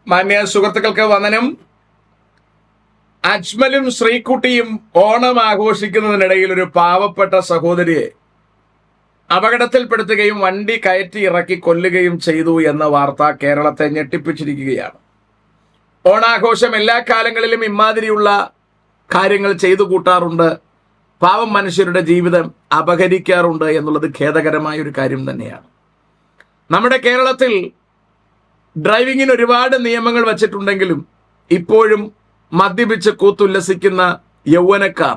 മാന്യ സുഹൃത്തുക്കൾക്ക് വന്ദനം. അജ്മലും ശ്രീകുട്ടിയും ഓണം ആഘോഷിക്കുന്നതിനിടയിൽ ഒരു പാവപ്പെട്ട സഹോദരിയെ അപകടത്തിൽപ്പെടുത്തുകയും വണ്ടി കയറ്റി ഇറക്കി കൊല്ലുകയും ചെയ്തു എന്ന വാർത്ത കേരളത്തെ ഞെട്ടിപ്പിച്ചിരിക്കുകയാണ്. ഓണാഘോഷം എല്ലാ കാലങ്ങളിലും ഇമാതിരിയുള്ള കാര്യങ്ങൾ ചെയ്തു കൂട്ടാറുണ്ട്, പാവം മനുഷ്യരുടെ ജീവിതം അപഹരിക്കാറുണ്ട് എന്നുള്ളത് ഖേദകരമായ ഒരു കാര്യം തന്നെയാണ്. നമ്മുടെ കേരളത്തിൽ ഡ്രൈവിങ്ങിന് ഒരുപാട് നിയമങ്ങൾ വച്ചിട്ടുണ്ടെങ്കിലും ഇപ്പോഴും മദ്യപിച്ച് കൂത്തുല്ലസിക്കുന്ന യൗവനക്കാർ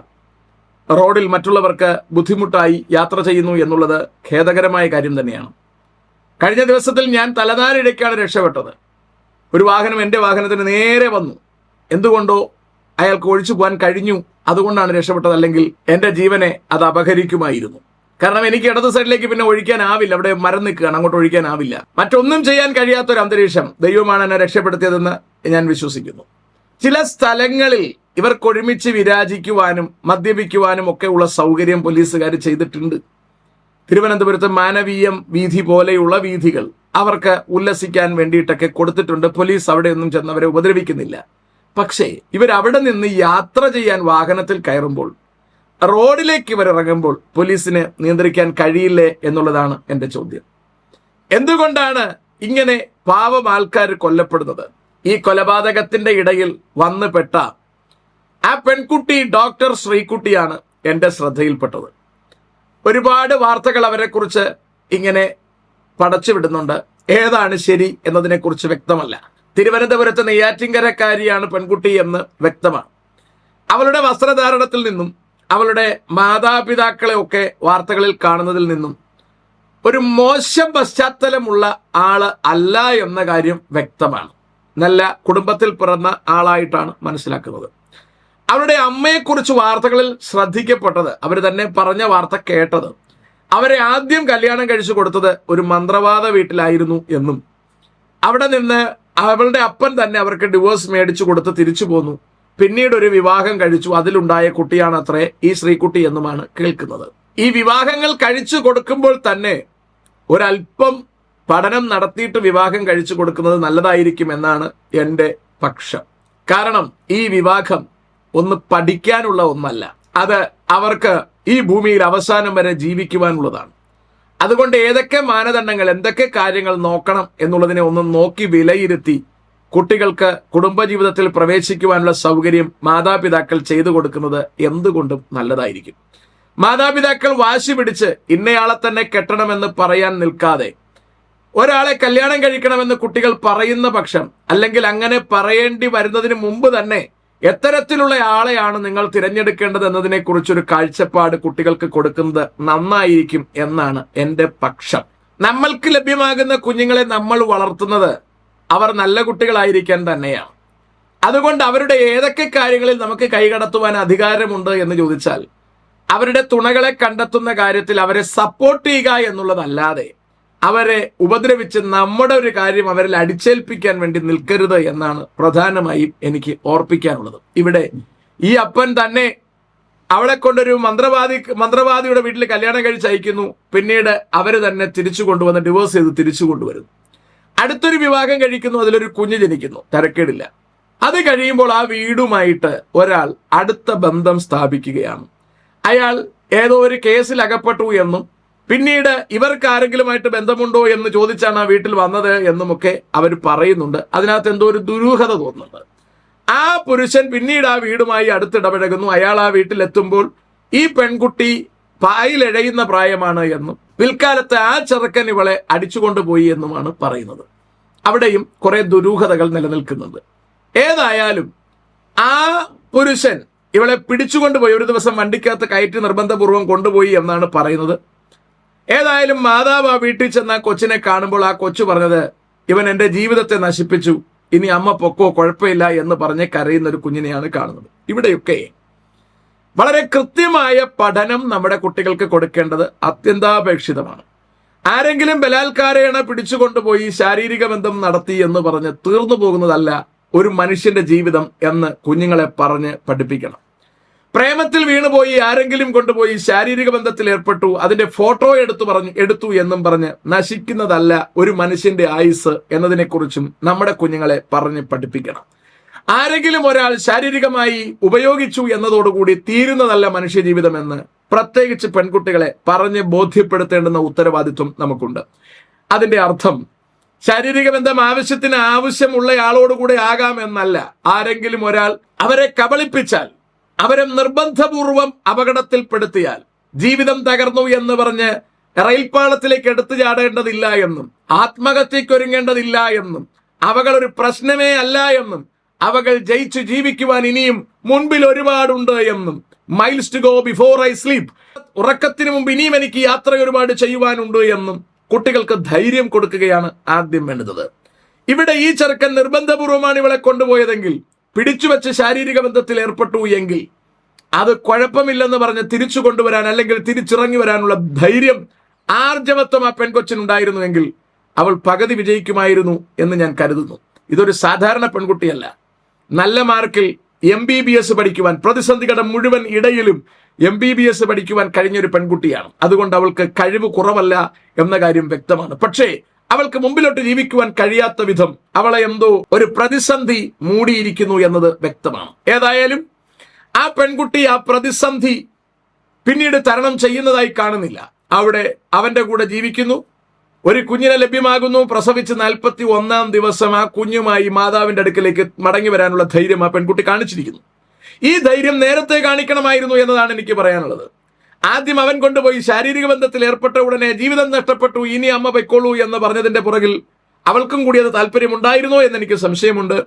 റോഡിൽ മറ്റുള്ളവർക്ക് ബുദ്ധിമുട്ടായി യാത്ര ചെയ്യുന്നു എന്നുള്ളത് ഖേദകരമായ കാര്യം തന്നെയാണ്. കഴിഞ്ഞ ദിവസത്തിൽ ഞാൻ തലനാരിഴയ്ക്കാണ് രക്ഷപ്പെട്ടത്. ഒരു വാഹനം എൻ്റെ വാഹനത്തിന് നേരെ വന്നു. എന്തുകൊണ്ടോ അയാൾക്ക് ഒഴിച്ചു പോകാൻ കഴിഞ്ഞു, അതുകൊണ്ടാണ് രക്ഷപ്പെട്ടത്. അല്ലെങ്കിൽ എൻ്റെ ജീവനെ അത് അപഹരിക്കുമായിരുന്നു. കാരണം എനിക്ക് ഇടത് സൈഡിലേക്ക് പിന്നെ ഒഴിക്കാനാവില്ല, അവിടെ മരം നിൽക്കുകയാണ്, അങ്ങോട്ട് ഒഴിക്കാനാവില്ല. മറ്റൊന്നും ചെയ്യാൻ കഴിയാത്തൊരു അന്തരീക്ഷം. ദൈവമാണ് എന്നെ രക്ഷപ്പെടുത്തിയതെന്ന് ഞാൻ വിശ്വസിക്കുന്നു. ചില സ്ഥലങ്ങളിൽ ഇവർക്കൊരുമിച്ച് വിരാജിക്കുവാനും മദ്യപിക്കുവാനും ഒക്കെ ഉള്ള സൗകര്യം പോലീസുകാർ ചെയ്തിട്ടുണ്ട്. തിരുവനന്തപുരത്ത് മാനവീയം വീഥി പോലെയുള്ള വീഥികൾ അവർക്ക് ഉല്ലസിക്കാൻ വേണ്ടിയിട്ടൊക്കെ കൊടുത്തിട്ടുണ്ട്. പോലീസ് അവിടെയൊന്നും ചെന്നവരെ ഉപദ്രവിക്കുന്നില്ല. പക്ഷേ ഇവരവിടെ നിന്ന് യാത്ര ചെയ്യാൻ വാഹനത്തിൽ കയറുമ്പോൾ, റോഡിലേക്ക് ഇവർ ഇറങ്ങുമ്പോൾ പോലീസിന് നിയന്ത്രിക്കാൻ കഴിയില്ലേ എന്നുള്ളതാണ് എൻ്റെ ചോദ്യം. എന്തുകൊണ്ടാണ് ഇങ്ങനെ പാവം ആൾക്കാർ കൊല്ലപ്പെടുന്നത്? ഈ കൊലപാതകത്തിന്റെ ഇടയിൽ വന്നുപെട്ട ആ പെൺകുട്ടി ഡോക്ടർ ശ്രീകുട്ടിയാണ് എൻ്റെ ശ്രദ്ധയിൽപ്പെട്ടത്. ഒരുപാട് വാർത്തകൾ അവരെക്കുറിച്ച് ഇങ്ങനെ പടച്ചുവിടുന്നുണ്ട്. ഏതാണ് ശരി എന്നതിനെക്കുറിച്ച് വ്യക്തമല്ല. തിരുവനന്തപുരത്ത് നെയ്യാറ്റിൻകരക്കാരിയാണ് പെൺകുട്ടി എന്ന് വ്യക്തമാണ്. അവളുടെ വസ്ത്രധാരണത്തിൽ നിന്നും അവളുടെ മാതാപിതാക്കളെ ഒക്കെ വാർത്തകളിൽ കാണുന്നതിൽ നിന്നും ഒരു മോശം പശ്ചാത്തലമുള്ള ആള് അല്ല എന്ന കാര്യം വ്യക്തമാണ്. നല്ല കുടുംബത്തിൽ പിറന്ന ആളായിട്ടാണ് മനസ്സിലാക്കുന്നത്. അവരുടെ അമ്മയെക്കുറിച്ച് വാർത്തകളിൽ ശ്രദ്ധിക്കപ്പെട്ടത്, അവർ തന്നെ പറഞ്ഞ വാർത്ത കേട്ടത്, അവരെ ആദ്യം കല്യാണം കഴിച്ചു കൊടുത്തത് ഒരു മന്ത്രവാദ വീട്ടിലായിരുന്നു എന്നും അവിടെ നിന്ന് അവളുടെ അപ്പൻ തന്നെ അവർക്ക് ഡിവോഴ്സ് മേടിച്ചു കൊടുത്ത് തിരിച്ചു പോന്നു. പിന്നീട് ഒരു വിവാഹം കഴിച്ചു, അതിലുണ്ടായ കുട്ടിയാണ് അത്രേ ഈ ശ്രീകുട്ടി എന്നുമാണ് കേൾക്കുന്നത്. ഈ വിവാഹങ്ങൾ കഴിച്ചു കൊടുക്കുമ്പോൾ തന്നെ ഒരല്പം പഠനം നടത്തിയിട്ട് വിവാഹം കഴിച്ചു കൊടുക്കുന്നത് നല്ലതായിരിക്കും എന്നാണ് എൻ്റെ പക്ഷം. കാരണം ഈ വിവാഹം ഒന്ന് പഠിക്കാനുള്ള ഒന്നല്ല, അത് അവർക്ക് ഈ ഭൂമിയിൽ അവസാനം വരെ ജീവിക്കുവാനുള്ളതാണ്. അതുകൊണ്ട് ഏതൊക്കെ മാനദണ്ഡങ്ങൾ, എന്തൊക്കെ കാര്യങ്ങൾ നോക്കണം എന്നുള്ളതിനെ ഒന്ന് നോക്കി വിലയിരുത്തി കുട്ടികൾക്ക് കുടുംബജീവിതത്തിൽ പ്രവേശിക്കുവാനുള്ള സൗകര്യം മാതാപിതാക്കൾ ചെയ്തു കൊടുക്കുന്നത് എന്തുകൊണ്ടും നല്ലതായിരിക്കും. മാതാപിതാക്കൾ വാശി പിടിച്ച് ഇന്നയാളെ തന്നെ കെട്ടണമെന്ന് പറയാൻ നിൽക്കാതെ ഒരാളെ കല്യാണം കഴിക്കണമെന്ന് കുട്ടികൾ പറയുന്ന പക്ഷം, അല്ലെങ്കിൽ അങ്ങനെ പറയേണ്ടി വരുന്നതിന് മുമ്പ് തന്നെ എത്തരത്തിലുള്ള ആളെയാണ് നിങ്ങൾ തിരഞ്ഞെടുക്കേണ്ടത് എന്നതിനെ കുറിച്ചൊരു കാഴ്ചപ്പാട് കുട്ടികൾക്ക് കൊടുക്കുന്നത് നന്നായിരിക്കും എന്നാണ് എൻ്റെ പക്ഷം. നമ്മൾക്ക് ലഭ്യമാകുന്ന കുഞ്ഞുങ്ങളെ നമ്മൾ വളർത്തുന്നത് അവർ നല്ല കുട്ടികളായിരിക്കാൻ തന്നെയാണ്. അതുകൊണ്ട് അവരുടെ ഏതൊക്കെ കാര്യങ്ങളിൽ നമുക്ക് കൈകടത്തുവാൻ അധികാരമുണ്ട് എന്ന് ചോദിച്ചാൽ, അവരുടെ തുണകളെ കണ്ടെത്തുന്ന കാര്യത്തിൽ അവരെ സപ്പോർട്ട് ചെയ്യുക എന്നുള്ളതല്ലാതെ അവരെ ഉപദ്രവിച്ച് നമ്മുടെ ഒരു കാര്യം അവരിൽ അടിച്ചേൽപ്പിക്കാൻ വേണ്ടി നിൽക്കരുത് എന്നാണ് പ്രധാനമായും എനിക്ക് ഓർപ്പിക്കാനുള്ളത്. ഇവിടെ ഈ അപ്പൻ തന്നെ അവളെ കൊണ്ടൊരു മന്ത്രവാദിയുടെ വീട്ടിൽ കല്യാണം കഴിച്ച് അയക്കുന്നു. പിന്നീട് അവര് തന്നെ തിരിച്ചു കൊണ്ടുവന്ന് ഡിവോഴ്സ് ചെയ്ത് തിരിച്ചു കൊണ്ടുവരുന്നു. അടുത്തൊരു വിവാഹം കഴിക്കുന്നു, അതിലൊരു കുഞ്ഞ് ജനിക്കുന്നു, തരക്കേടില്ല. അത് കഴിയുമ്പോൾ ആ വീടുമായിട്ട് ഒരാൾ അടുത്ത ബന്ധം സ്ഥാപിക്കുകയാണ്. അയാൾ ഏതോ ഒരു കേസിൽ അകപ്പെട്ടു എന്നും പിന്നീട് ഇവർക്ക് ആരെങ്കിലുമായിട്ട് ബന്ധമുണ്ടോ എന്ന് ചോദിച്ചാണ് ആ വീട്ടിൽ വന്നത് എന്നുമൊക്കെ അവർ പറയുന്നുണ്ട്. അതിനകത്ത് എന്തോ ഒരു ദുരൂഹത തോന്നുന്നുണ്ട്. ആ പുരുഷൻ പിന്നീട് ആ വീടുമായി അടുത്തിടപഴകുന്നു. അയാൾ ആ വീട്ടിലെത്തുമ്പോൾ ഈ പെൺകുട്ടി പായിലെഴയുന്ന പ്രായമാണ് എന്നും പിൽക്കാലത്ത് ആ ചെറുക്കൻ ഇവളെ അടിച്ചുകൊണ്ടുപോയി എന്നുമാണ് പറയുന്നത്. അവിടെയും കുറെ ദുരൂഹതകൾ നിലനിൽക്കുന്നുണ്ട്. ഏതായാലും ആ പുരുഷൻ ഇവളെ പിടിച്ചുകൊണ്ടുപോയി, ഒരു ദിവസം വണ്ടിക്കകത്ത് കയറ്റി നിർബന്ധപൂർവ്വം കൊണ്ടുപോയി എന്നാണ് പറയുന്നത്. ഏതായാലും മാതാവ് ആ വീട്ടിൽ ചെന്ന കൊച്ചിനെ കാണുമ്പോൾ ആ കൊച്ചു പറഞ്ഞത്, ഇവൻ എൻ്റെ ജീവിതത്തെ നശിപ്പിച്ചു, ഇനി അമ്മ പൊക്കോ, കുഴപ്പമില്ല എന്ന് പറഞ്ഞ് കരയുന്ന ഒരു കുഞ്ഞിനെയാണ് കാണുന്നത്. ഇവിടെയൊക്കെ വളരെ കൃത്യമായ പഠനം നമ്മുടെ കുട്ടികൾക്ക് കൊടുക്കേണ്ടത് അത്യന്താപേക്ഷിതമാണ്. ആരെങ്കിലും ബലാത്കാരേണ പിടിച്ചുകൊണ്ടുപോയി ശാരീരിക ബന്ധം നടത്തി എന്ന് പറഞ്ഞ് തീർന്നു പോകുന്നതല്ല ഒരു മനുഷ്യന്റെ ജീവിതം എന്ന് കുഞ്ഞുങ്ങളെ പറഞ്ഞ് പഠിപ്പിക്കണം. പ്രേമത്തിൽ വീണുപോയി ആരെങ്കിലും കൊണ്ടുപോയി ശാരീരിക ബന്ധത്തിൽ ഏർപ്പെട്ടു, അതിന്റെ ഫോട്ടോ എടുത്തു എന്നും പറഞ്ഞ് നശിക്കുന്നതല്ല ഒരു മനുഷ്യന്റെ ആയുസ് എന്നതിനെക്കുറിച്ചും നമ്മുടെ കുഞ്ഞുങ്ങളെ പറഞ്ഞ് പഠിപ്പിക്കണം. ആരെങ്കിലും ഒരാൾ ശാരീരികമായി ഉപയോഗിച്ചു എന്നതോടുകൂടി തീരുന്നതല്ല മനുഷ്യജീവിതമെന്ന് പ്രത്യേകിച്ച് പെൺകുട്ടികളെ പറഞ്ഞ് ബോധ്യപ്പെടുത്തേണ്ടുന്ന ഉത്തരവാദിത്വം നമുക്കുണ്ട്. അതിന്റെ അർത്ഥം ശാരീരിക ബന്ധം ആവശ്യമുള്ളയാളോടുകൂടെ ആകാം എന്നല്ല. ആരെങ്കിലും ഒരാൾ അവരെ കബളിപ്പിച്ചാൽ, അവരെ നിർബന്ധപൂർവം അപകടത്തിൽപ്പെടുത്തിയാൽ, ജീവിതം തകർന്നു എന്ന് പറഞ്ഞ് റെയിൽപാളത്തിലേക്ക് എടുത്തു ചാടേണ്ടതില്ല എന്നും ആത്മഹത്യക്കൊരുങ്ങേണ്ടതില്ല എന്നും അവകൾ ഒരു പ്രശ്നമേ അല്ല എന്നും അവകൾ ജയിച്ചു ജീവിക്കുവാൻ ഇനിയും മുൻപിൽ ഒരുപാടുണ്ട് എന്നും miles to go before I sleep, ഉറക്കത്തിന് മുമ്പ് ഇനിയും എനിക്ക് യാത്ര ഒരുപാട് ചെയ്യുവാനുണ്ട് എന്നും കുട്ടികൾക്ക് ധൈര്യം കൊടുക്കുകയാണ് ആദ്യം വേണ്ടത്. ഇവിടെ ഈ ചെറുക്കൻ നിർബന്ധപൂർവമാണ് ഇവളെ കൊണ്ടുപോയതെങ്കിൽ, പിടിച്ചുവെച്ച് ശാരീരിക ബന്ധത്തിൽ ഏർപ്പെട്ടു എങ്കിൽ അത് കുഴപ്പമില്ലെന്ന് പറഞ്ഞ് തിരിച്ചു കൊണ്ടുവരാൻ അല്ലെങ്കിൽ തിരിച്ചിറങ്ങി വരാനുള്ള ധൈര്യം, ആർജവത്വം ആ പെൺകൊച്ചിനുണ്ടായിരുന്നുവെങ്കിൽ അവൾ പകുതി വിജയിക്കുമായിരുന്നു എന്ന് ഞാൻ കരുതുന്നു. ഇതൊരു സാധാരണ പെൺകുട്ടിയല്ല. നല്ല മാർക്കിൽ MBBS പഠിക്കുവാൻ, പ്രതിസന്ധികളുടെ മുഴുവൻ ഇടയിലും MBBS പഠിക്കുവാൻ കഴിഞ്ഞൊരു പെൺകുട്ടിയാണ്. അതുകൊണ്ട് അവൾക്ക് കഴിവ് കുറവല്ല എന്ന കാര്യം വ്യക്തമാണ്. പക്ഷേ അവൾക്ക് മുമ്പിലോട്ട് ജീവിക്കുവാൻ കഴിയാത്ത വിധം അവളെ എന്തോ ഒരു പ്രതിസന്ധി മൂടിയിരിക്കുന്നു എന്നത് വ്യക്തമാണ്. ഏതായാലും ആ പെൺകുട്ടി ആ പ്രതിസന്ധി പിന്നീട് തരണം ചെയ്യുന്നതായി കാണുന്നില്ല. അവിടെ അവന്റെ കൂടെ ജീവിക്കുന്നു, ഒരു കുഞ്ഞിനെ ലഭ്യമാകുന്നു. പ്രസവിച്ച് 41-ാം ദിവസം ആ കുഞ്ഞുമായി മാതാവിന്റെ അടുക്കലേക്ക് മടങ്ങി വരാനുള്ള ധൈര്യം ആ പെൺകുട്ടി കാണിച്ചിരിക്കുന്നു. ഈ ധൈര്യം നേരത്തെ കാണിക്കണമായിരുന്നു എന്നതാണ് എനിക്ക് പറയാനുള്ളത്. ആദ്യം അവൻ കൊണ്ടുപോയി ശാരീരിക ബന്ധത്തിൽ ഏർപ്പെട്ട ഉടനെ ജീവിതം നഷ്ടപ്പെട്ടു, ഇനി അമ്മ പൊയ്ക്കോളൂ എന്ന് പറഞ്ഞതിന്റെ പുറകിൽ അവൾക്കും കൂടി അത് താല്പര്യമുണ്ടായിരുന്നോ എന്ന് എനിക്ക് സംശയമുണ്ട്.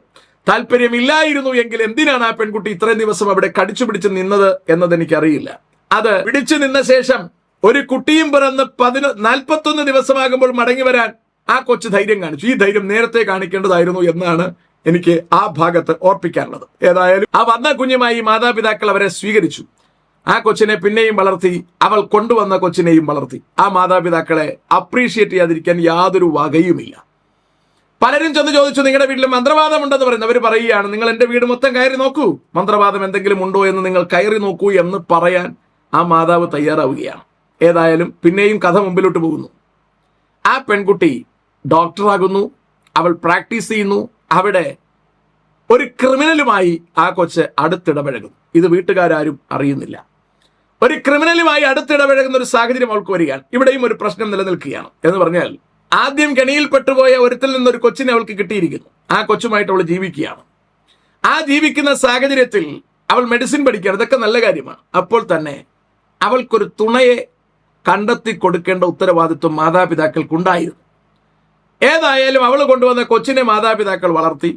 താല്പര്യമില്ലായിരുന്നു എങ്കിൽ എന്തിനാണ് ആ പെൺകുട്ടി ഇത്രയും ദിവസം അവിടെ കടിച്ചു പിടിച്ച് നിന്നത് എന്നത് എനിക്കറിയില്ല. അത് പിടിച്ചു നിന്ന ശേഷം ഒരു കുട്ടിയും പിറന്ന് 41 ദിവസമാകുമ്പോൾ മടങ്ങി വരാൻ ആ കൊച്ചു ധൈര്യം കാണിച്ചു. ഈ ധൈര്യം നേരത്തെ കാണിക്കേണ്ടതായിരുന്നു എന്നാണ് എനിക്ക് ആ ഭാഗത്ത് ഓർപ്പിക്കാനുള്ളത്. ഏതായാലും ആ വന്ന കുഞ്ഞുമായി മാതാപിതാക്കൾ അവരെ സ്വീകരിച്ചു. ആ കൊച്ചിനെ പിന്നെയും വളർത്തി, അവൾ കൊണ്ടുവന്ന കൊച്ചിനെയും വളർത്തി. ആ മാതാപിതാക്കളെ അപ്രീഷിയേറ്റ് ചെയ്യാതിരിക്കാൻ യാതൊരു വകയുമില്ല. പലരും ചെന്ന് ചോദിച്ചു, നിങ്ങളുടെ വീട്ടിൽ മന്ത്രവാദം ഉണ്ടെന്ന് പറയുന്നു. അവർ പറയുകയാണ്, നിങ്ങൾ എന്റെ വീട് മൊത്തം കയറി നോക്കൂ, മന്ത്രവാദം എന്തെങ്കിലും ഉണ്ടോ എന്ന് നിങ്ങൾ കയറി നോക്കൂ എന്ന് പറയാൻ ആ മാതാവ് തയ്യാറാവുകയാണ്. ഏതായാലും പിന്നെയും കഥ മുമ്പിലോട്ട് പോകുന്നു. ആ പെൺകുട്ടി ഡോക്ടറാകുന്നു, അവൾ പ്രാക്ടീസ് ചെയ്യുന്നു. അവിടെ ഒരു ക്രിമിനലുമായി ആ കൊച്ച് അടുത്തിടപഴകും. ഇത് വീട്ടുകാരും അറിയുന്നില്ല. ഒരു ക്രിമിനലുമായി അടുത്തിടപഴകുന്ന ഒരു സാഹചര്യം അവൾക്ക് വരികയാണ്. ഇവിടെയും ഒരു പ്രശ്നം നിലനിൽക്കുകയാണ്. എന്ന് പറഞ്ഞാൽ ആദ്യം കെണിയിൽ പെട്ടുപോയ ഒരുത്തിൽ നിന്നൊരു കൊച്ചിനെ അവൾക്ക് കിട്ടിയിരിക്കുന്നു. ആ കൊച്ചുമായിട്ട് അവൾ ജീവിക്കുകയാണ്. ആ ജീവിക്കുന്ന സാഹചര്യത്തിൽ അവൾ മെഡിസിൻ പഠിക്കുകയാണ്. ഇതൊക്കെ നല്ല കാര്യമാണ്. അപ്പോൾ തന്നെ അവൾക്കൊരു തുണയെ കണ്ടെത്തി കൊടുക്കേണ്ട ഉത്തരവാദിത്വം മാതാപിതാക്കൾക്കുണ്ടായിരുന്നു. ഏതായാലും അവൾ കൊണ്ടുവന്ന കൊച്ചിനെ മാതാപിതാക്കൾ വളർത്തി.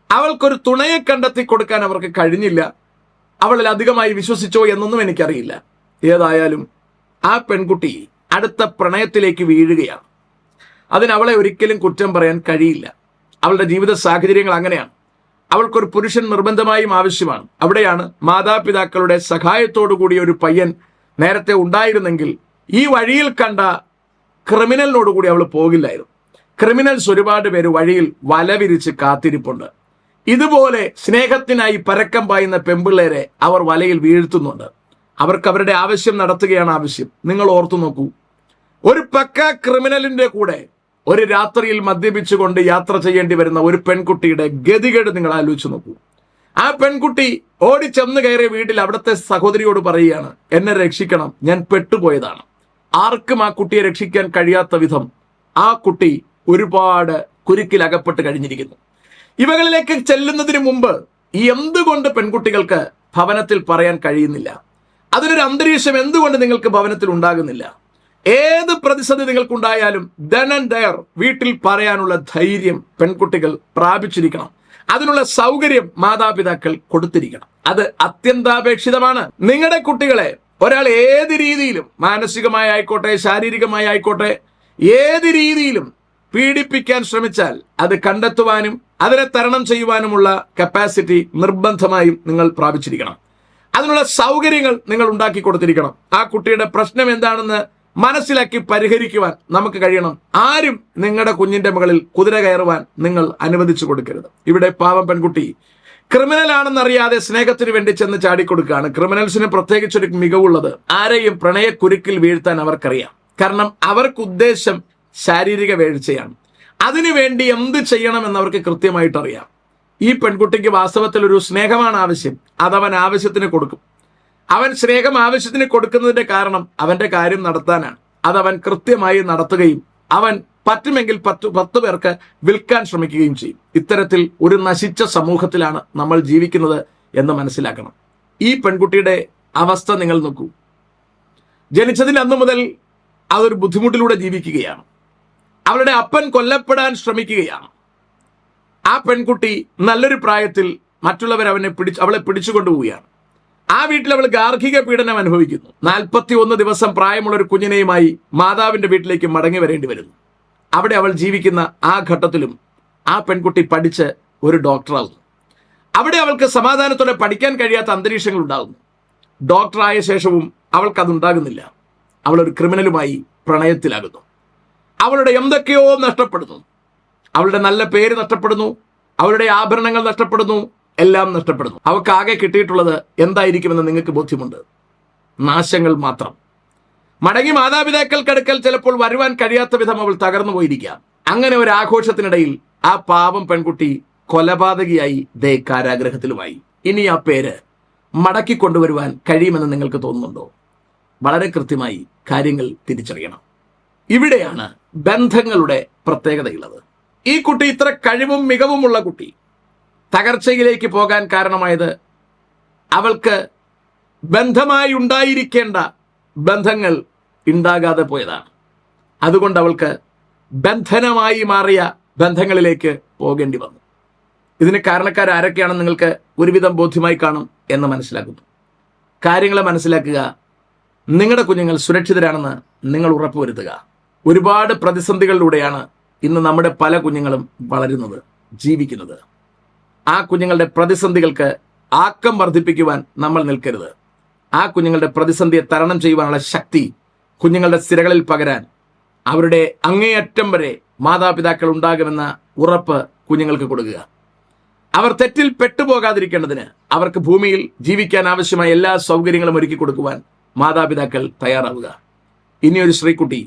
അവൾക്കൊരു തുണയെ കണ്ടെത്തി കൊടുക്കാൻ അവർക്ക് കഴിഞ്ഞില്ല. അവളിൽ അധികമായി വിശ്വസിച്ചോ എന്നൊന്നും എനിക്കറിയില്ല. ഏതായാലും ആ പെൺകുട്ടി അടുത്ത പ്രണയത്തിലേക്ക് വീഴുകയാണ്. അതിനവളെ ഒരിക്കലും കുറ്റം പറയാൻ കഴിയില്ല. അവളുടെ ജീവിത സാഹചര്യങ്ങൾ അങ്ങനെയാണ്. അവൾക്കൊരു പുരുഷൻ നിർബന്ധമായും ആവശ്യമാണ്. അവിടെയാണ് മാതാപിതാക്കളുടെ സഹായത്തോടു കൂടി ഒരു പയ്യൻ നേരത്തെ ഉണ്ടായിരുന്നെങ്കിൽ ഈ വഴിയിൽ കണ്ട ക്രിമിനലിനോടുകൂടി അവൾ പോകില്ലായിരുന്നു. ക്രിമിനൽസ് ഒരുപാട് പേര് വഴിയിൽ വല വിരിച്ച് കാത്തിരിപ്പുണ്ട്. ഇതുപോലെ സ്നേഹത്തിനായി പരക്കം പായുന്ന പെമ്പിള്ളേരെ അവർ വലയിൽ വീഴ്ത്തുന്നുണ്ട്. അവർക്ക് അവരുടെ ആവശ്യം നടത്തുകയാണ് ആവശ്യം. നിങ്ങൾ ഓർത്തു നോക്കൂ, ഒരു പക്ക ക്രിമിനലിന്റെ കൂടെ ഒരു രാത്രിയിൽ മദ്യപിച്ചുകൊണ്ട് യാത്ര ചെയ്യേണ്ടി വരുന്ന ഒരു പെൺകുട്ടിയുടെ ഗതികേട് നിങ്ങൾ ആലോചിച്ച് നോക്കൂ. ആ പെൺകുട്ടി ഓടിച്ചെന്ന് കയറിയ വീട്ടിൽ അവിടുത്തെ സഹോദരിയോട് പറയുകയാണ്, എന്നെ രക്ഷിക്കണം, ഞാൻ പെട്ടുപോയതാണ്. ആർക്കും ആ കുട്ടിയെ രക്ഷിക്കാൻ കഴിയാത്ത വിധം ആ കുട്ടി ഒരുപാട് കുരുക്കിൽ അകപ്പെട്ട് കഴിഞ്ഞിരിക്കുന്നു. ഇവകളിലേക്ക് ചെല്ലുന്നതിന് മുമ്പ് എന്തുകൊണ്ട് പെൺകുട്ടികൾക്ക് ഭവനത്തിൽ പറയാൻ കഴിയുന്നില്ല? അതിനൊരു അന്തരീക്ഷം എന്തുകൊണ്ട് നിങ്ങൾക്ക് ഭവനത്തിൽ ഉണ്ടാകുന്നില്ല? ഏത് പ്രതിസന്ധി നിങ്ങൾക്കുണ്ടായാലും then and there വീട്ടിൽ പറയാനുള്ള ധൈര്യം പെൺകുട്ടികൾ പ്രാപിച്ചിരിക്കണം. അതിനുള്ള സൗകര്യം മാതാപിതാക്കൾ കൊടുത്തിരിക്കണം. അത് അത്യന്താപേക്ഷിതമാണ്. നിങ്ങളുടെ കുട്ടികളെ ഒരാൾ ഏത് രീതിയിലും, മാനസികമായി ആയിക്കോട്ടെ ശാരീരികമായി ആയിക്കോട്ടെ, ഏത് രീതിയിലും പീഡിപ്പിക്കാൻ ശ്രമിച്ചാൽ അത് കണ്ടെത്തുവാനും അതിനെ തരണം ചെയ്യുവാനുമുള്ള കപ്പാസിറ്റി നിർബന്ധമായും നിങ്ങൾ പ്രാപിച്ചിരിക്കണം. അതിനുള്ള സൗകര്യങ്ങൾ നിങ്ങൾ ഉണ്ടാക്കി കൊടുത്തിരിക്കണം. ആ കുട്ടിയുടെ പ്രശ്നം എന്താണെന്ന് മനസ്സിലാക്കി പരിഹരിക്കുവാൻ നമുക്ക് കഴിയണം. ആരും നിങ്ങളുടെ കുഞ്ഞിന്റെ മുകളിൽ കുതിര കയറുവാൻ നിങ്ങൾ അനുവദിച്ചു കൊടുക്കരുത്. ഇവിടെ പാവം പെൺകുട്ടി ക്രിമിനലാണെന്നറിയാതെ സ്നേഹത്തിന് വേണ്ടി ചെന്ന് ചാടിക്കൊടുക്കുകയാണ്. ക്രിമിനൽസിന് പ്രത്യേകിച്ചൊരു മികവുള്ളത്, ആരെയും പ്രണയക്കുരുക്കിൽ വീഴ്ത്താൻ അവർക്കറിയാം. കാരണം അവർക്ക് ഉദ്ദേശം ശാരീരിക വീഴ്ചയാണ്. അതിനുവേണ്ടി എന്ത് ചെയ്യണമെന്ന് അവർക്ക് കൃത്യമായിട്ട് അറിയാം. ഈ പെൺകുട്ടിക്ക് വാസ്തവത്തിൽ ഒരു സ്നേഹമാണ് ആവശ്യം. അതവൻ ആവശ്യത്തിന് കൊടുക്കും. അവൻ സ്നേഹം ആവശ്യത്തിന് കൊടുക്കുന്നതിന്റെ കാരണം അവന്റെ കാര്യം നടത്താനാണ്. അതവൻ കൃത്യമായി നടത്തുകയും അവൻ പറ്റുമെങ്കിൽ 10 പേർക്ക് വിൽക്കാൻ ശ്രമിക്കുകയും ചെയ്യും. ഇത്തരത്തിൽ ഒരു നശിച്ച സമൂഹത്തിലാണ് നമ്മൾ ജീവിക്കുന്നത് എന്ന് മനസ്സിലാക്കണം. ഈ പെൺകുട്ടിയുടെ അവസ്ഥ നിങ്ങൾ നോക്കൂ. ജനിച്ചതിൽ അന്നു മുതൽ അതൊരു ബുദ്ധിമുട്ടിലൂടെ ജീവിക്കുകയാണ്. അവളുടെ അപ്പൻ കൊല്ലപ്പെടാൻ ശ്രമിക്കുകയാണ്. ആ പെൺകുട്ടി നല്ലൊരു പ്രായത്തിൽ മറ്റുള്ളവർ അവളെ പിടിച്ചുകൊണ്ടുപോവുകയാണ്. ആ വീട്ടിൽ അവൾ ഗാർഹിക പീഡനം അനുഭവിക്കുന്നു. 41 ദിവസം പ്രായമുള്ള ഒരു കുഞ്ഞിനെയുമായി മാതാവിന്റെ വീട്ടിലേക്ക് മടങ്ങി വരേണ്ടി വരുന്നു. അവിടെ അവൾ ജീവിക്കുന്ന ആ ഘട്ടത്തിലും ആ പെൺകുട്ടി പഠിച്ച് ഒരു ഡോക്ടറാകുന്നു. അവിടെ അവൾക്ക് സമാധാനത്തോടെ പഠിക്കാൻ കഴിയാത്ത അന്തരീക്ഷങ്ങൾ ഉണ്ടാകുന്നു. ഡോക്ടറായ ശേഷവും അവൾക്കതുണ്ടാകുന്നില്ല. അവളൊരു ക്രിമിനലുമായി പ്രണയത്തിലാകുന്നു. അവളുടെ എന്തൊക്കെയോ നഷ്ടപ്പെടുന്നു. അവളുടെ നല്ല പേര് നഷ്ടപ്പെടുന്നു. അവളുടെ ആഭരണങ്ങൾ നഷ്ടപ്പെടുന്നു. എല്ലാം നഷ്ടപ്പെടുന്നു. അവൾക്ക് ആകെ കിട്ടിയിട്ടുള്ളത് എന്തായിരിക്കുമെന്ന് നിങ്ങൾക്ക് ബോധ്യമുണ്ട്? നാശങ്ങൾ മാത്രം. മടങ്ങി മാതാപിതാക്കൾക്കടുക്കൽ ചിലപ്പോൾ വരുവാൻ കഴിയാത്ത വിധം അവൾ തകർന്നു പോയിരിക്കാം. അങ്ങനെ ഒരു ആഘോഷത്തിനിടയിൽ ആ പാവം പെൺകുട്ടി കൊലപാതകിയായി കാരാഗ്രഹത്തിലുമായി. ഇനി ആ പേര് മടക്കി കൊണ്ടുവരുവാൻ കഴിയുമെന്ന് നിങ്ങൾക്ക് തോന്നുന്നുണ്ടോ? വളരെ കൃത്യമായി കാര്യങ്ങൾ തിരിച്ചറിയണം. ഇവിടെയാണ് ബന്ധങ്ങളുടെ പ്രത്യേകതയുള്ളത്. ഈ കുട്ടി ഇത്ര കഴിവും മികവുമുള്ള കുട്ടി തകർച്ചയിലേക്ക് പോകാൻ കാരണമായത് അവൾക്ക് ബന്ധമായി ഉണ്ടായിരിക്കേണ്ട ബന്ധങ്ങൾ ഉണ്ടാകാതെ പോയതാണ്. അതുകൊണ്ട് അവൾക്ക് ബന്ധനമായി മാറിയ ബന്ധങ്ങളിലേക്ക് പോകേണ്ടി വന്നു. ഇതിന് കാരണക്കാരാരൊക്കെയാണെന്ന് നിങ്ങൾക്ക് ഒരുവിധം ബോധ്യമായി കാണും എന്ന് മനസ്സിലാക്കുന്നു. കാര്യങ്ങളെ മനസ്സിലാക്കുക. നിങ്ങളുടെ കുഞ്ഞുങ്ങൾ സുരക്ഷിതരാണെന്ന് നിങ്ങൾ ഉറപ്പുവരുത്തുക. ഒരുപാട് പ്രതിസന്ധികളിലൂടെയാണ് ഇന്ന് നമ്മുടെ പല കുഞ്ഞുങ്ങളും വളരുന്നത്, ജീവിക്കുന്നത്. ആ കുഞ്ഞുങ്ങളുടെ പ്രതിസന്ധികൾക്ക് ആക്കം വർദ്ധിപ്പിക്കുവാൻ നമ്മൾ നിൽക്കരുത്. ആ കുഞ്ഞുങ്ങളുടെ പ്രതിസന്ധിയെ തരണം ചെയ്യുവാനുള്ള ശക്തി കുഞ്ഞുങ്ങളുടെ സിരകളിൽ പകരാൻ അവരുടെ അങ്ങേയറ്റം വരെ മാതാപിതാക്കൾ ഉണ്ടാകുമെന്ന ഉറപ്പ് കുഞ്ഞുങ്ങൾക്ക് കൊടുക്കുക. അവർ തെറ്റിൽ പെട്ടുപോകാതിരിക്കേണ്ടതിന് അവർക്ക് ഭൂമിയിൽ ജീവിക്കാൻ ആവശ്യമായ എല്ലാ സൗകര്യങ്ങളും ഒരുക്കി കൊടുക്കുവാൻ മാതാപിതാക്കൾ തയ്യാറാവുക. ഇനിയൊരു ശ്രീകുട്ടി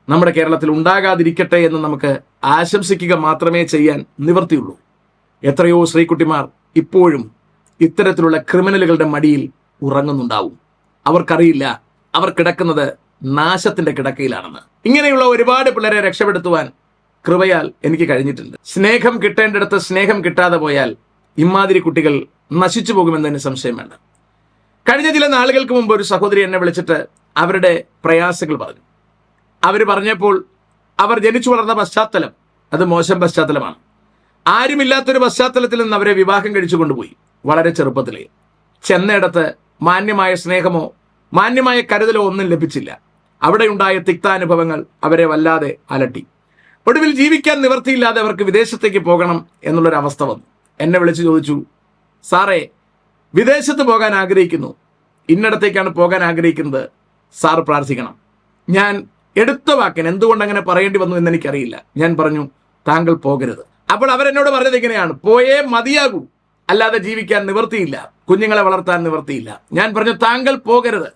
നമ്മുടെ കേരളത്തിൽ ഉണ്ടാകാതിരിക്കട്ടെ എന്ന് നമുക്ക് ആശംസിക്കുക മാത്രമേ ചെയ്യാൻ നിവൃത്തിയുള്ളൂ. എത്രയോ ശ്രീകുട്ടിമാർ ഇപ്പോഴും ഇത്തരത്തിലുള്ള ക്രിമിനലുകളുടെ മടിയിൽ ഉറങ്ങുന്നുണ്ടാവും. അവർക്കറിയില്ല അവർ കിടക്കുന്നത് നാശത്തിന്റെ കിടക്കയിലാണെന്ന്. ഇങ്ങനെയുള്ള ഒരുപാട് പിള്ളേരെ രക്ഷപ്പെടുത്തുവാൻ കൃപയാൽ എനിക്ക് കഴിഞ്ഞിട്ടുണ്ട്. സ്നേഹം കിട്ടേണ്ടിടത്ത് സ്നേഹം കിട്ടാതെ പോയാൽ ഇമാതിരി കുട്ടികൾ നശിച്ചു പോകുമെന്നതിന് സംശയം വേണ്ട. കഴിഞ്ഞ ചില നാളുകൾക്ക് മുമ്പ് ഒരു സഹോദരി എന്നെ വിളിച്ചിട്ട് അവരുടെ പ്രയാസങ്ങൾ പറഞ്ഞു. അവർ പറഞ്ഞപ്പോൾ അവർ ജനിച്ചു വളർന്ന പശ്ചാത്തലം അത് മോശം പശ്ചാത്തലമാണ്. ആരുമില്ലാത്തൊരു പശ്ചാത്തലത്തിൽ നിന്ന് അവരെ വിവാഹം കഴിച്ചു കൊണ്ടുപോയി. വളരെ ചെറുപ്പത്തിലേ ചെന്നയിടത്ത് മാന്യമായ സ്നേഹമോ മാന്യമായ കരുതലോ ഒന്നും ലഭിച്ചില്ല. അവിടെയുണ്ടായ തിക്താനുഭവങ്ങൾ അവരെ വല്ലാതെ അലട്ടി. ഒടുവിൽ ജീവിക്കാൻ നിവൃത്തിയില്ലാതെ അവർക്ക് വിദേശത്തേക്ക് പോകണം എന്നുള്ളൊരവസ്ഥ വന്നു. എന്നെ വിളിച്ചു ചോദിച്ചു, സാറേ, വിദേശത്ത് പോകാൻ ആഗ്രഹിക്കുന്നു, ഇന്നിടത്തേക്കാണ് പോകാൻ ആഗ്രഹിക്കുന്നത്, സാർ പ്രാർത്ഥിക്കണം. ഞാൻ എടുത്ത വാക്കിന് എന്തുകൊണ്ട് അങ്ങനെ പറയേണ്ടി വന്നു എന്ന് എനിക്കറിയില്ല. ഞാൻ പറഞ്ഞു, താങ്കൾ പോകരുത്. അപ്പോൾ അവരെന്നോട് പറഞ്ഞത് ഇങ്ങനെയാണ്, പോയേ മതിയാകൂ, അല്ലാതെ ജീവിക്കാൻ നിവൃത്തിയില്ല, കുഞ്ഞുങ്ങളെ വളർത്താൻ നിവൃത്തിയില്ല. ഞാൻ പറഞ്ഞു, താങ്കൾ പോകരുത്,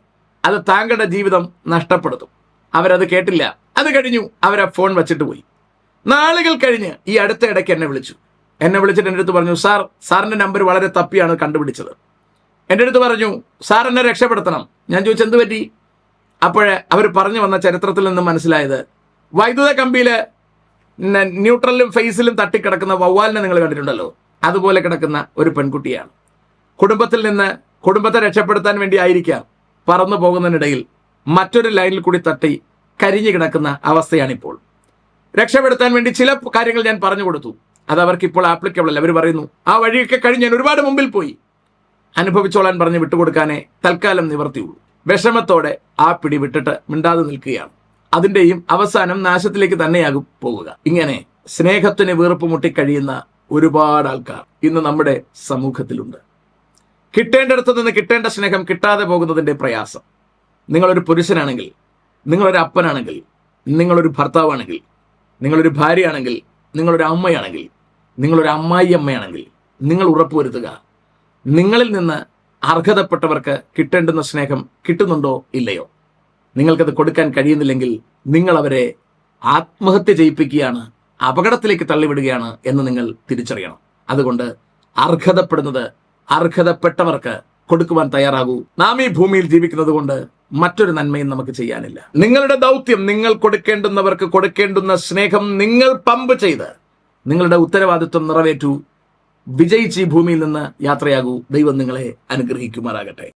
അത് താങ്കളുടെ ജീവിതം നഷ്ടപ്പെടുത്തും. അവരത് കേട്ടില്ല. അത് കഴിഞ്ഞു അവരെ ഫോൺ വെച്ചിട്ട് പോയി. നാളുകൾ കഴിഞ്ഞ് ഈ അടുത്ത ഇടയ്ക്ക് എന്നെ വിളിച്ചിട്ട് എൻ്റെ അടുത്ത് പറഞ്ഞു, സാറിന്റെ നമ്പർ വളരെ തപ്പിയാണ് കണ്ടുപിടിച്ചത്. എൻ്റെ അടുത്ത് പറഞ്ഞു, സാർ എന്നെ രക്ഷപ്പെടുത്തണം. ഞാൻ ചോദിച്ചു, എന്ത് പറ്റി? അപ്പോഴേ അവർ പറഞ്ഞു വന്ന ചരിത്രത്തിൽ നിന്നും മനസ്സിലായത്, വൈദ്യുത കമ്പിയില് ന്യൂട്രലിലും ഫേസിലും തട്ടിക്കിടക്കുന്ന വവ്വാലിനെ നിങ്ങൾ കണ്ടിട്ടുണ്ടല്ലോ, അതുപോലെ കിടക്കുന്ന ഒരു പെൺകുട്ടിയാണ്. കുടുംബത്തെ രക്ഷപ്പെടുത്താൻ വേണ്ടി ആയിരിക്കാം പറന്നു പോകുന്നതിനിടയിൽ മറ്റൊരു ലൈനിൽ കൂടി തട്ടി കരിഞ്ഞു കിടക്കുന്ന അവസ്ഥയാണിപ്പോൾ. രക്ഷപ്പെടുത്താൻ വേണ്ടി ചില കാര്യങ്ങൾ ഞാൻ പറഞ്ഞു കൊടുത്തു. അത് അവർക്ക് ഇപ്പോൾ ആപ്ലിക്കബിൾ അല്ല. അവർ പറയുന്നു, ആ വഴിയൊക്കെ കഴിഞ്ഞ് ഞാൻ ഒരുപാട് മുമ്പിൽ പോയി, അനുഭവിച്ചോളാൻ പറഞ്ഞ് വിട്ടുകൊടുക്കാനേ തൽക്കാലം നിവർത്തിയുള്ളൂ. വിഷമത്തോടെ ആ പിടി വിട്ടിട്ട് മിണ്ടാതെ നിൽക്കുകയാണ്. അതിന്റെയും അവസാനം നാശത്തിലേക്ക് തന്നെയാകും പോവുക. ഇങ്ങനെ സ്നേഹത്തിന് വീർപ്പ് മുട്ടിക്കഴിയുന്ന ഒരുപാട് ആൾക്കാർ ഇന്ന് നമ്മുടെ സമൂഹത്തിലുണ്ട്. കിട്ടേണ്ടിടത്ത് നിന്ന് കിട്ടേണ്ട സ്നേഹം കിട്ടാതെ പോകുന്നതിന്റെ പ്രയാസം. നിങ്ങളൊരു പുരുഷനാണെങ്കിൽ, നിങ്ങളൊരു അപ്പനാണെങ്കിൽ, നിങ്ങളൊരു ഭർത്താവാണെങ്കിൽ, നിങ്ങളൊരു ഭാര്യയാണെങ്കിൽ, നിങ്ങളൊരു അമ്മയാണെങ്കിൽ, നിങ്ങളൊരു അമ്മായി അമ്മയാണെങ്കിൽ, നിങ്ങൾ ഉറപ്പുവരുത്തുക, നിങ്ങളിൽ നിന്ന് അർഹതപ്പെട്ടവർക്ക് കിട്ടേണ്ടുന്ന സ്നേഹം കിട്ടുന്നുണ്ടോ ഇല്ലയോ? നിങ്ങൾക്കത് കൊടുക്കാൻ കഴിയുന്നില്ലെങ്കിൽ നിങ്ങൾ അവരെ ആത്മഹത്യ ചെയ്യിപ്പിക്കുകയാണ്, അപകടത്തിലേക്ക് തള്ളിവിടുകയാണ് എന്ന് നിങ്ങൾ തിരിച്ചറിയണം. അതുകൊണ്ട് അർഹതപ്പെടുന്നത് അർഹതപ്പെട്ടവർക്ക് കൊടുക്കുവാൻ തയ്യാറാകൂ. നാം ഈ ഭൂമിയിൽ ജീവിക്കുന്നത് കൊണ്ട് മറ്റൊരു നന്മയും നമുക്ക് ചെയ്യാനില്ല. നിങ്ങളുടെ ദൗത്യം നിങ്ങൾ കൊടുക്കേണ്ടുന്നവർക്ക് കൊടുക്കേണ്ടുന്ന സ്നേഹം നിങ്ങൾ പമ്പ് ചെയ്ത് നിങ്ങളുടെ ഉത്തരവാദിത്വം നിറവേറ്റൂ. വിജയിച്ച് ഈ ഭൂമിയിൽ നിന്ന് യാത്രയാകൂ. ദൈവം നിങ്ങളെ അനുഗ്രഹിക്കുമാറാകട്ടെ.